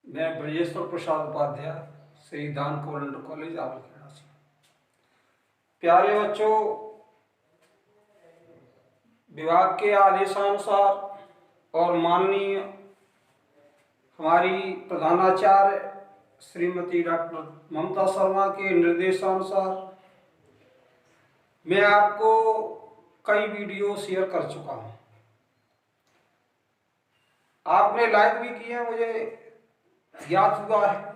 मैं ब्रजेश्वर प्रसाद उपाध्याय, श्री दान कोलेंडर कॉलेज आवलखेड़ा से। प्यारे बच्चों, विभाग के आदेशानुसार और माननीय हमारी प्रधानाचार्य श्रीमती डॉक्टर ममता शर्मा के निर्देशानुसार मैं आपको कई वीडियो शेयर कर चुका हूँ। आपने लाइक भी किए, मुझे ज्ञात हुआ है।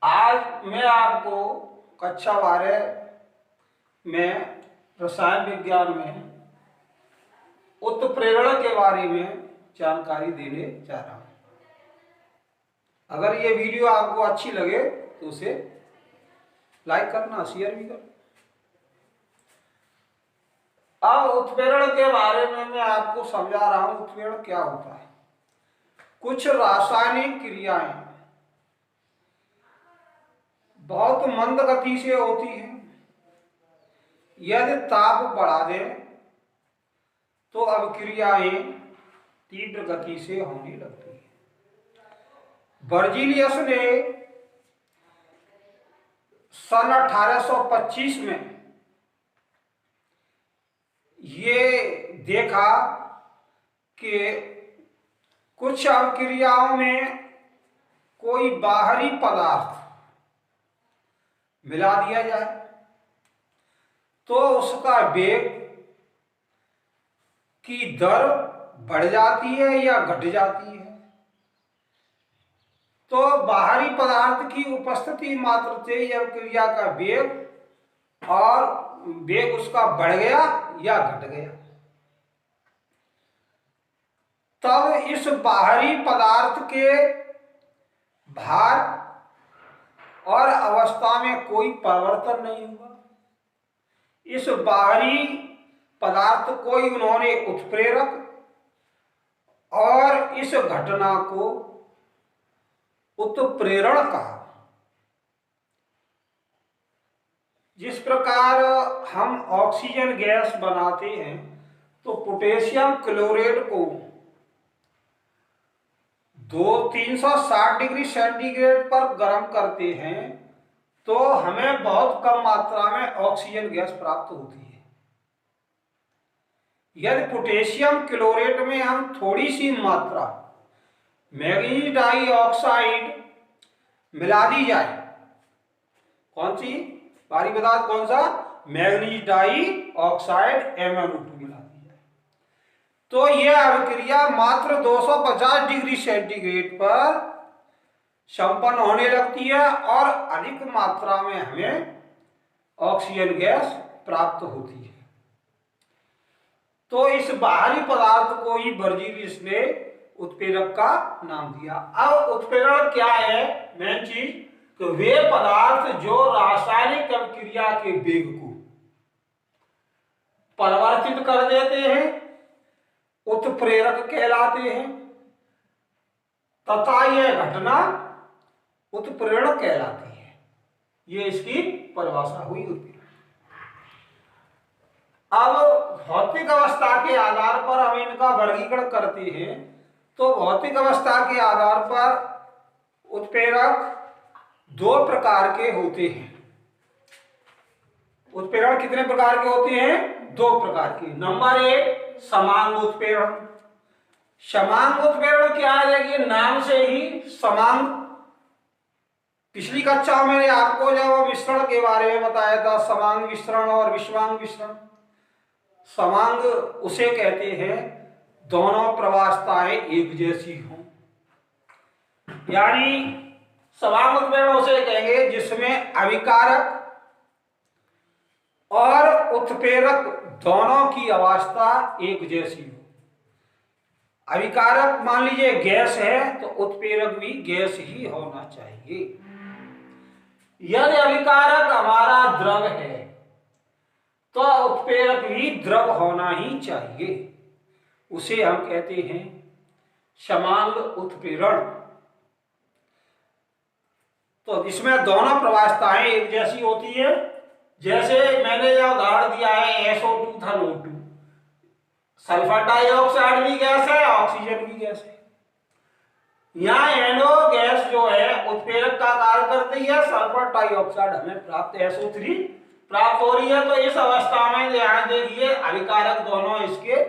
आज मैं आपको कक्षा 12 में रसायन विज्ञान में उत्प्रेरण के बारे में जानकारी देने जा रहा हूँ। अगर ये वीडियो आपको अच्छी लगे तो उसे लाइक करना, शेयर भी करना। अब उत्प्रेरण के बारे में मैं आपको समझा रहा हूँ। उत्प्रेरण क्या होता है? कुछ रासायनिक क्रियाएं बहुत मंद गति से होती हैं। यदि ताप बढ़ा दें तो अभिक्रियाएं तीव्र गति से होने लगती हैं। बर्जीलियस ने सन 1825 में ये देखा कि कुछ अभिक्रियाओं में कोई बाहरी पदार्थ मिला दिया जाए तो उसका वेग की दर बढ़ जाती है या घट जाती है। तो बाहरी पदार्थ की उपस्थिति मात्र से यह क्रिया का वेग और वेग उसका बढ़ गया या घट गया। तब इस बाहरी पदार्थ के भार और अवस्था में कोई परिवर्तन नहीं हुआ। इस बाहरी पदार्थ को उन्होंने उत्प्रेरक और इस घटना को उत्प्रेरण कहा। जिस प्रकार हम ऑक्सीजन गैस बनाते हैं तो पोटेशियम क्लोराइड को 360 डिग्री सेंटीग्रेड पर गर्म करते हैं तो हमें बहुत कम मात्रा में ऑक्सीजन गैस प्राप्त होती है। यदि पोटेशियम क्लोराइड में हम थोड़ी सी मात्रा मैग्नीज डाइऑक्साइड मिला दी जाए, कौन सी भारी पदार्थ, कौन सा, मैग्नीज डाइऑक्साइड MnO2 मिला दी जाए, तो यह अभिक्रिया मात्र 250 डिग्री सेंटीग्रेड पर संपन्न होने लगती है और अधिक मात्रा में हमें ऑक्सीजन गैस प्राप्त होती है। तो इस बाहरी पदार्थ को ही बर्जीलियस ने उत्प्रेरक का नाम दिया। अब उत्प्रेरण क्या है? मेन चीज तो वे पदार्थ जो रासायनिक अभिक्रिया के वेग को परिवर्तित कर देते हैं उत्प्रेरक कहलाते हैं तथा यह घटना उत्प्रेरण कहलाती है। ये इसकी परिभाषा हुई उत्प्रेरण। अब भौतिक अवस्था के आधार पर हम इनका वर्गीकरण करते हैं तो भौतिक अवस्था के आधार पर उत्प्रेरक दो प्रकार के होते हैं। उत्प्रेरण कितने प्रकार के होते हैं? दो प्रकार के। नंबर 1 समांग उत्प्रेरण। समांग उत्प्रेरण क्या है? देखिए नाम से ही समांग। पिछली कक्षा में मैंने आपको जब मिश्रण के बारे में बताया था, समांग मिश्रण और विषमांग मिश्रण। समांग उसे कहते हैं दोनों प्रवाहिताएं एक जैसी हों, यानी समांग उत्प्रेरण उसे कहेंगे जिसमें अभिकारक और उत्प्रेरक दोनों की अवस्था एक जैसी हो। अभिकारक मान लीजिए गैस है तो उत्प्रेरक भी गैस ही होना चाहिए। यदि अभिकारक हमारा द्रव है तो उत्प्रेरक भी द्रव होना ही चाहिए। उसे हम कहते हैं समांग उत्प्रेरण। तो इसमें दोनों प्रवाहिताएं एक जैसी होती है। जैसे मैंने यह उदाहरण दिया है SO2 था NO2, सल्फर डाइऑक्साइड भी गैस है, ऑक्सीजन भी गैस है। यहाँ NO गैस जो है उत्प्रेरक का कार्य करती है, सल्फर डाइऑक्साइड हमें प्राप्त SO3 प्राप्त हो रही है। तो इस अवस्था में ध्यान देखिए अभिकारक दोनों इसके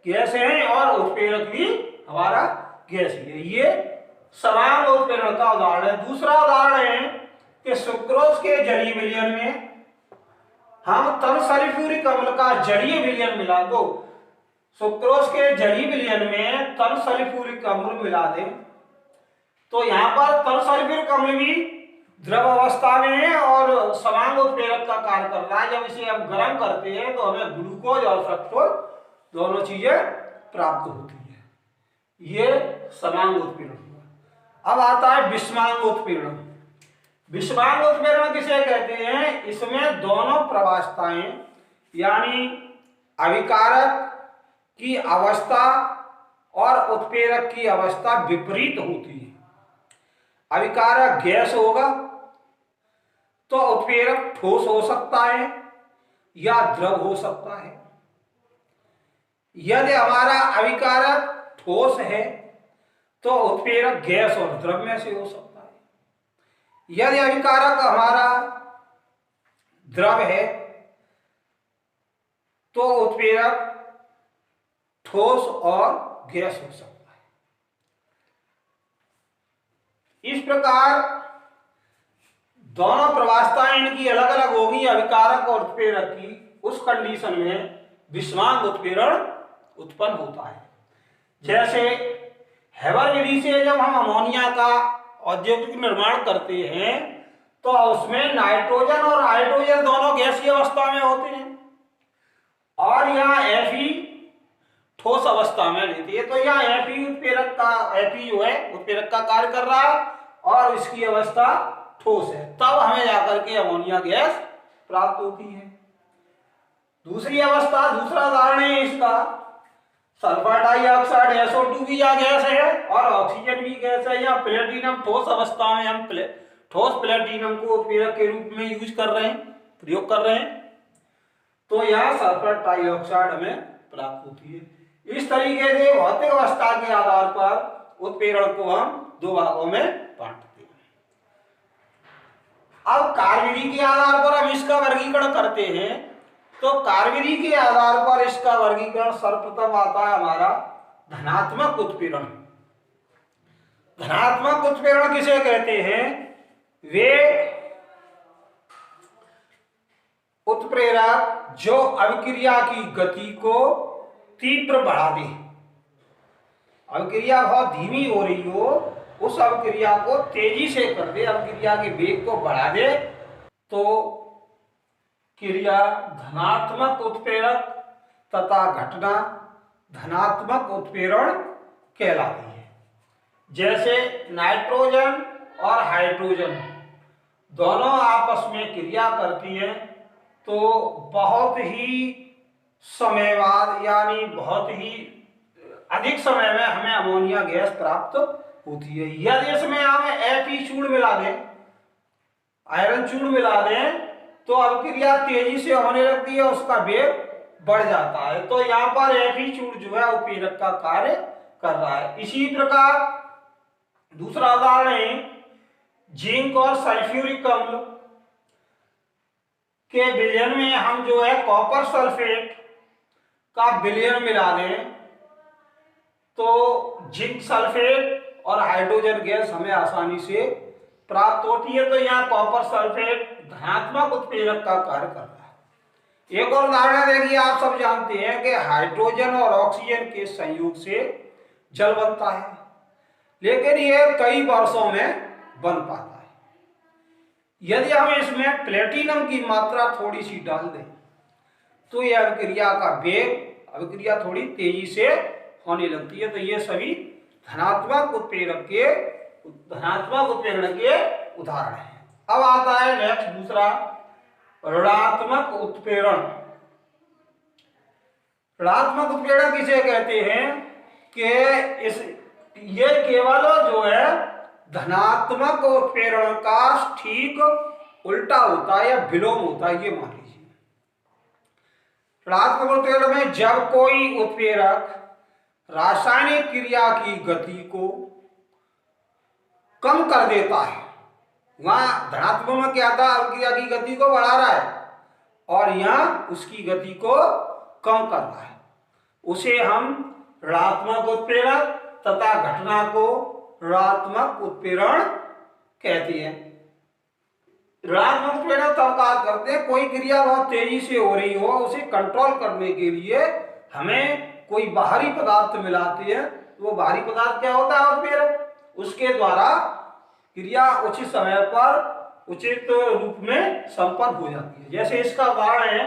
गैस हैं और उत्प्रेरक भी हमारा गैस ही है। ये समांग उत्प्रेरण का उदाहरण है। दूसरा उदाहरण है कि सुक्रोज के जलीय विलयन में हम तन सल्फ्यूरिक अम्ल का जलीय विलयन मिला दो, सुक्रोज के जलीय विलयन में तन सल्फ्यूरिक अम्ल मिला दें तो यहाँ पर तन सल्फ्यूरिक अम्ल भी द्रव अवस्था में है और समांग उत्प्रेरक का कार्य कर रहा है। जब इसे हम गर्म करते हैं तो हमें ग्लूकोज और फ्रक्टोज दोनों चीजें प्राप्त होती है। ये समांग उत्प्रेरण हुआ। अब आता है विषमांग उत्प्रेरण। विषमांग उत्प्रेरण किसे कहते हैं? इसमें दोनों प्रवास्थाएं यानी अभिकारक की अवस्था और उत्प्रेरक की अवस्था विपरीत होती है। अभिकारक गैस होगा तो उत्प्रेरक ठोस हो सकता है या द्रव हो सकता है। यदि हमारा अभिकारक ठोस है तो उत्प्रेरक गैस और द्रव में से हो सकता है। यदि अभिकारक हमारा द्रव है तो उत्प्रेरक ठोस और गैस हो सकता है। इस प्रकार दोनों प्रवास्थाएं इनकी अलग अलग होगी अभिकारक और उत्प्रेरक की। उस कंडीशन में विषमांग उत्प्रेरण उत्पन्न होता है। जैसे हेबर विधि से जब हम अमोनिया का औद्योगिक निर्माण करते हैं तो उसमें नाइट्रोजन और हाइड्रोजन दोनों गैसीय अवस्था में होते हैं और यहाँ Fe ठोस अवस्था में रहती है। तो यहाँ Fe उत्प्रेरक का Fe जो है उत्प्रेरक का कार्य कर रहा है और इसकी अवस्था ठोस है, तब हमें जाकर के अमोनिया गैस प्राप्त होती है। दूसरी अवस्था, दूसरा उदाहरण है इसका, सल्फर डाइऑक्साइड SO2 भी या गैस है और ऑक्सीजन भी गैस है। या प्लेटिनम ठोस अवस्था में हम ठोस प्लेटिनम को उत्प्रेरक के रूप में यूज कर रहे हैं, प्रयोग कर रहे हैं, तो यहाँ सल्फर डाइऑक्साइड हमें प्राप्त होती है। इस तरीके से भौतिक अवस्था के आधार पर उत्प्रेरण को हम दो भागों में बांटते हैं। अब कार्यविधि के आधार पर हम इसका वर्गीकरण करते हैं। तो कार्यविधि के आधार पर इसका वर्गीकरण सर्वप्रथम आता है हमारा धनात्मक उत्प्रेरण। धनात्मक उत्प्रेरण किसे कहते हैं? वे उत्प्रेरक जो अभिक्रिया की गति को तीव्र बढ़ा दे, अभिक्रिया बहुत धीमी हो रही हो उस अभिक्रिया को तेजी से कर दे, अभिक्रिया के वेग को बढ़ा दे, तो क्रिया धनात्मक उत्प्रेरक तथा घटना धनात्मक उत्प्रेरण कहलाती है। जैसे नाइट्रोजन और हाइड्रोजन दोनों आपस में क्रिया करती हैं तो बहुत ही समय बाद यानी बहुत ही अधिक समय में हमें अमोनिया गैस प्राप्त होती है। यदि इसमें हम Fe चूर्ण मिला दें, आयरन चूर्ण मिला दें, तो अभिक्रिया तेजी से होने लगती है, उसका वेग बढ़ जाता है। तो यहाँ पर Fe चूर्ण जो है उत्प्रेरक का कार्य कर रहा है। इसी प्रकार दूसरा उदाहरण है जिंक और सल्फ्यूरिक अम्ल के विलयन में हम जो है कॉपर सल्फेट का विलयन मिला दें तो जिंक सल्फेट और हाइड्रोजन गैस हमें आसानी से प्राप्त होती है। तो यहाँ कॉपर सल्फेट धनात्मक उत्प्रेरक का कार्य कर रहा है। एक और उदाहरण देखिए, आप सब जानते हैं कि हाइड्रोजन और ऑक्सीजन के संयोग से जल बनता है, लेकिन यह कई वर्षों में बन पाता है। यदि हम इसमें प्लेटिनम की मात्रा थोड़ी सी डाल दें तो यह अभिक्रिया का वेग, अभिक्रिया थोड़ी तेजी से होने लगती है। तो ये सभी धनात्मक उत्प्रेरण के उदाहरण हैं। अब आता है नेक्स्ट दूसरा ऋणात्मक उत्प्रेरण। ऋणात्मक उत्प्रेरण किसे कहते हैं कि ये केवल जो है धनात्मक उत्प्रेरण का ठीक उल्टा होता है या विलोम होता है, ये मान लीजिए। ऋणात्मक उत्प्रेरण में जब कोई उत्प्रेरक रासायनिक क्रिया की गति को कम कर देता है। वहां धनात्मक में क्या था, अभिक्रिया की गति को बढ़ा रहा है और यहाँ उसकी गति को कम कर रहा है। उसे हम ऋणात्मक उत्प्रेरक तथा घटना को ऋणात्मक उत्प्रेरण कहते हैं। ऋणात्मक उत्प्रेरण तब कार्य करते हैं, कोई क्रिया बहुत तेजी से हो रही हो, उसे कंट्रोल करने के लिए हमें कोई बाहरी पदार्थ मिलाते हैं। तो वो बाहरी पदार्थ क्या होता है, उत्प्रेरक। उसके द्वारा क्रिया उचित समय पर उचित रूप में संपन्न हो जाती है। जैसे इसका उदाहरण है,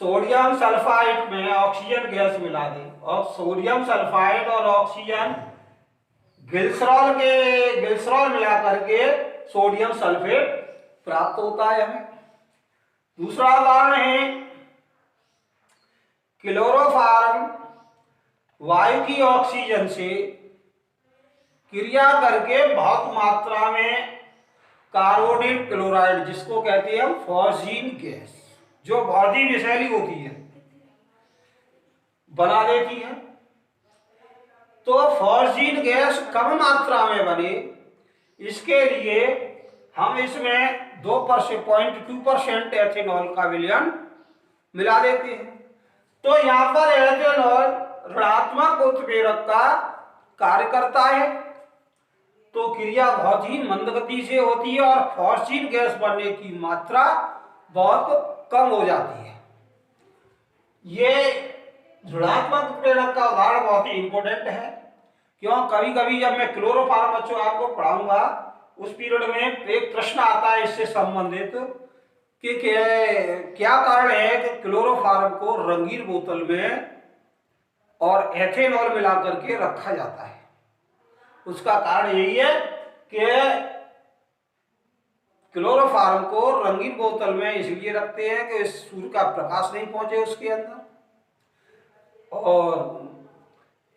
सोडियम सल्फाइड में ऑक्सीजन गैस मिला दें और सोडियम सल्फाइड और ऑक्सीजन ग्लिसरॉल मिला करके सोडियम सल्फेट प्राप्त होता है हमें। दूसरा उदाहरण है, क्लोरोफॉर्म वायु की ऑक्सीजन से क्रिया करके बहुत मात्रा में कार्बोनिल क्लोराइड, जिसको कहते हैं हम फॉस्जीन गैस, जो बहुत ही विषैली होती है, बना देती है। तो फॉस्जीन गैस कम मात्रा में बने, इसके लिए हम इसमें 2.2% एथेनॉल का विलयन मिला देते हैं। तो यहाँ पर एथेनॉल ऋणात्मक उत्प्रेरक का कार्य करता है, तो क्रिया बहुत ही मंद गति से होती है और फॉस्जीन गैस बनने की मात्रा बहुत कम हो जाती है। ये ऋणात्मक उत्प्रेरक का उदाहरण बहुत ही इंपॉर्टेंट है, क्यों, कभी कभी जब मैं क्लोरोफॉर्म बच्चों आपको पढ़ाऊंगा उस पीरियड में एक प्रश्न आता है इससे संबंधित कि क्या कारण है कि क्लोरोफॉर्म को रंगीन बोतल में और एथेनॉल मिला करके रखा जाता है। उसका कारण यही है कि क्लोरोफॉर्म को रंगीन बोतल में इसलिए रखते हैं कि सूर्य का प्रकाश नहीं पहुंचे उसके अंदर, और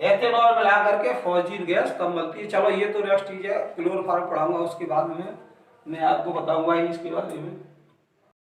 एथेनॉल मिला करके फॉस्जीन गैस कम बनती है। चलो ये तो नेक्स्ट चीज है, क्लोरोफॉर्म पढ़ाऊंगा उसके बाद में मैं आपको बताऊंगा इसके बारे में।